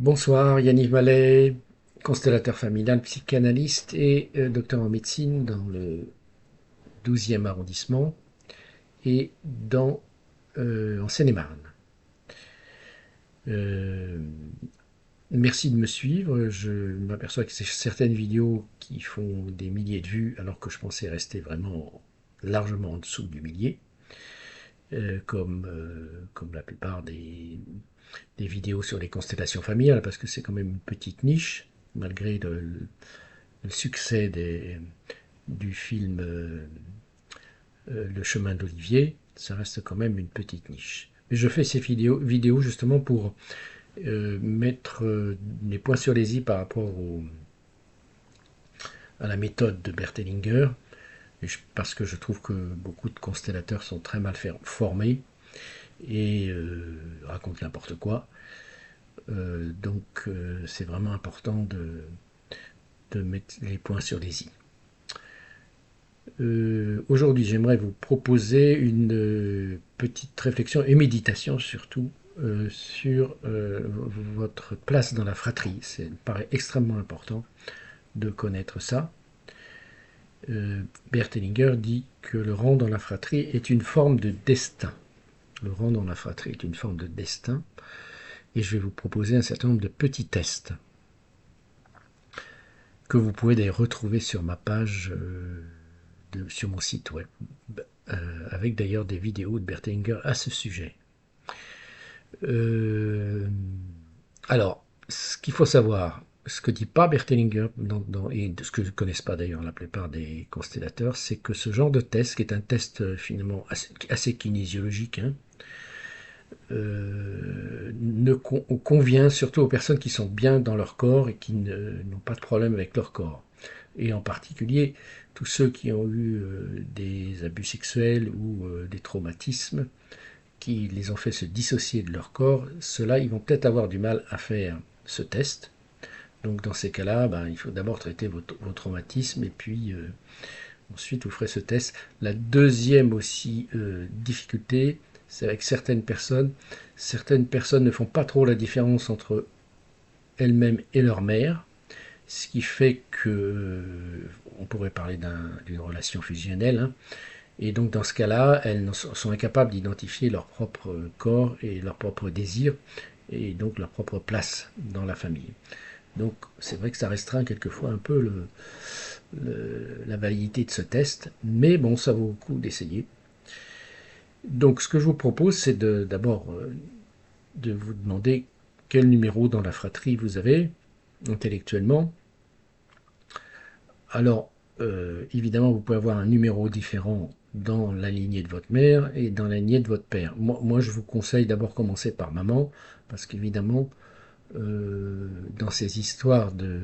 Bonsoir, Yannick Mallet, constellateur familial, psychanalyste et docteur en médecine dans le 12e arrondissement et en Seine-et-Marne. Euh, Merci de me suivre. Je m'aperçois que c'est certaines vidéos qui font des milliers de vues alors que je pensais rester vraiment largement en dessous du millier, comme la plupart des vidéos sur les constellations familiales, parce que c'est quand même une petite niche, malgré le succès du film Le chemin d'Olivier, ça reste quand même une petite niche. Mais je fais ces vidéos justement pour mettre les points sur les i par rapport à la méthode de Bert Hellinger, parce que je trouve que beaucoup de constellateurs sont très mal formés et racontent n'importe quoi. Donc c'est vraiment important de mettre les points sur les i. Aujourd'hui, j'aimerais vous proposer une petite réflexion et méditation surtout sur votre place dans la fratrie. Ça me paraît extrêmement important de connaître ça. Bert Hellinger dit que le rang dans la fratrie est une forme de destin. Le rang dans la fratrie est une forme de destin. Et je vais vous proposer un certain nombre de petits tests que vous pouvez d'ailleurs retrouver sur ma page sur mon site web, avec d'ailleurs des vidéos de Bert Hellinger à ce sujet. Euh, alors, ce qu'il faut savoir, ce que dit pas Bert Hellinger, et ce que ne connaissent pas d'ailleurs la plupart des constellateurs, c'est que ce genre de test, qui est un test finalement assez kinésiologique, convient surtout aux personnes qui sont bien dans leur corps et qui n'ont pas de problème avec leur corps. Et en particulier, tous ceux qui ont eu des abus sexuels ou des traumatismes qui les ont fait se dissocier de leur corps, ceux-là, ils vont peut-être avoir du mal à faire ce test. Donc dans ces cas-là, ben, il faut d'abord traiter vos traumatismes et puis ensuite vous ferez ce test. La deuxième aussi difficulté, c'est avec certaines personnes. Certaines personnes ne font pas trop la différence entre elles-mêmes et leur mère, ce qui fait que on pourrait parler d'une relation fusionnelle, hein. Et donc dans ce cas-là, elles sont incapables d'identifier leur propre corps et leur propre désir, et donc leur propre place dans la famille. Donc c'est vrai que ça restreint quelquefois un peu la validité de ce test, mais bon, ça vaut le coup d'essayer. Donc ce que je vous propose, c'est d'abord de vous demander quel numéro dans la fratrie vous avez intellectuellement. Alors, évidemment, vous pouvez avoir un numéro différent dans la lignée de votre mère et dans la lignée de votre père. Moi je vous conseille d'abord commencer par maman, parce qu'évidemment, dans ces histoires de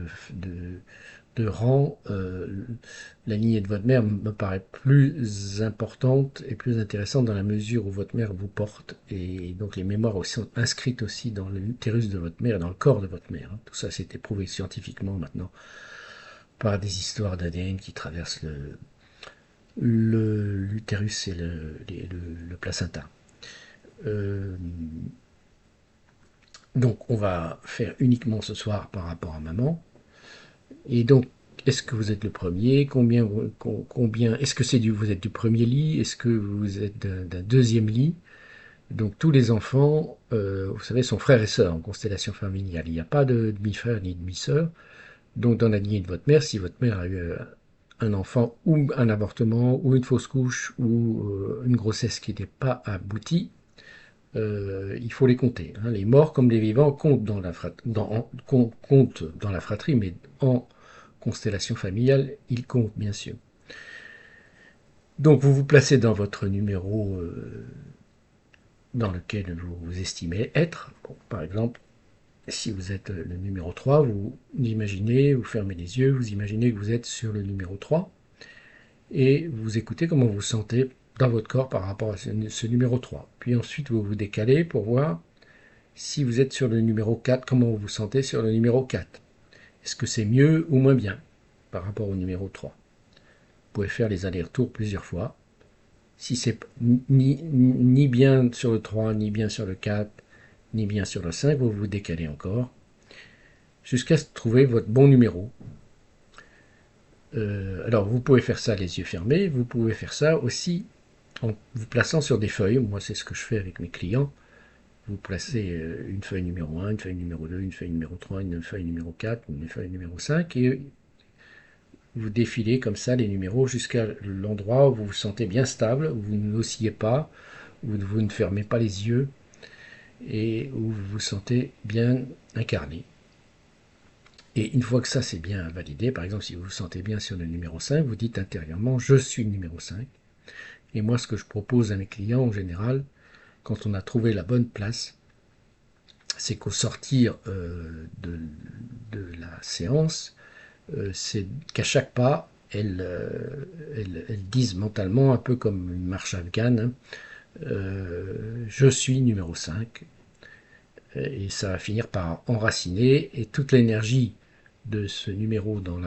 rang, la lignée de votre mère me paraît plus importante et plus intéressante dans la mesure où votre mère vous porte, et donc les mémoires aussi sont inscrites aussi dans l'utérus de votre mère et dans le corps de votre mère, hein. Tout ça c'est éprouvé scientifiquement maintenant par des histoires d'ADN qui traversent l'utérus et le placenta. Euh, donc on va faire uniquement ce soir par rapport à maman. Et donc, est-ce que vous êtes le premier? Combien est-ce que vous êtes du premier lit? Est-ce que vous êtes d'un deuxième lit? Donc tous les enfants, vous savez, sont frères et sœurs en constellation familiale. Il n'y a pas de demi-frère ni demi-sœur. Donc dans la lignée de votre mère, si votre mère a eu un enfant ou un avortement ou une fausse couche ou une grossesse qui n'était pas aboutie, il faut les compter, hein. Les morts comme les vivants comptent comptent dans la fratrie, mais en constellation familiale, ils comptent bien sûr. Donc vous vous placez dans votre numéro dans lequel vous vous estimez être. Bon, par exemple, si vous êtes le numéro 3, vous imaginez, vous fermez les yeux, vous imaginez que vous êtes sur le numéro 3 et vous écoutez comment vous vous sentez dans votre corps par rapport à ce numéro 3. Puis ensuite, vous vous décalez pour voir si vous êtes sur le numéro 4, comment vous vous sentez sur le numéro 4. Est-ce que c'est mieux ou moins bien par rapport au numéro 3? Vous pouvez faire les allers-retours plusieurs fois. Si c'est ni bien sur le 3, ni bien sur le 4, ni bien sur le 5, vous vous décalez encore. jusqu'à trouver votre bon numéro. Alors vous pouvez faire ça les yeux fermés, vous pouvez faire ça aussi en vous plaçant sur des feuilles. Moi c'est ce que je fais avec mes clients. Vous placez une feuille numéro 1, une feuille numéro 2, une feuille numéro 3, une feuille numéro 4, une feuille numéro 5 et vous défilez comme ça les numéros jusqu'à l'endroit où vous vous sentez bien stable, où vous n'oscillez pas, où vous ne fermez pas les yeux et où vous vous sentez bien incarné. Et une fois que ça c'est bien validé, par exemple si vous vous sentez bien sur le numéro 5, vous dites intérieurement je suis le numéro 5. Et moi ce que je propose à mes clients en général, quand on a trouvé la bonne place, c'est qu'au sortir de la séance, c'est qu'à chaque pas, elles disent mentalement, un peu comme une marche afghane, hein, je suis numéro 5, et ça va finir par enraciner, et toute l'énergie de ce numéro dans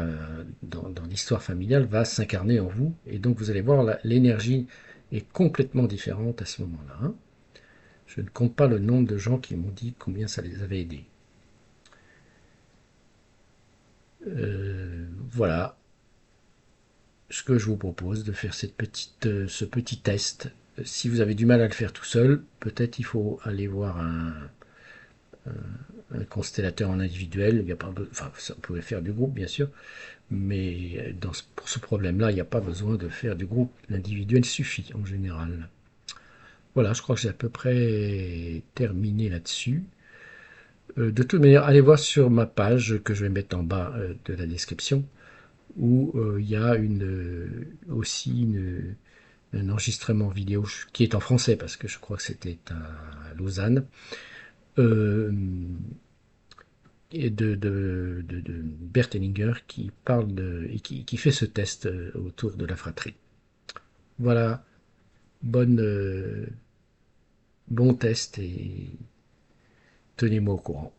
l'histoire familiale va s'incarner en vous, et donc vous allez voir, l'énergie est complètement différente à ce moment-là. Hein. Je ne compte pas le nombre de gens qui m'ont dit combien ça les avait aidés. Voilà ce que je vous propose de faire ce petit test. Si vous avez du mal à le faire tout seul, peut-être il faut aller voir un constellateur en individuel. Il y a pas, enfin, ça pouvait faire du groupe bien sûr, mais pour ce problème-là, il n'y a pas besoin de faire du groupe. L'individuel suffit en général. Voilà, je crois que j'ai à peu près terminé là-dessus. De toute manière, allez voir sur ma page que je vais mettre en bas de la description, où il y a aussi un enregistrement vidéo qui est en français, parce que je crois que c'était à Lausanne, euh, et de Bert Hellinger qui parle et qui fait ce test autour de la fratrie. Voilà, bon test et tenez-moi au courant.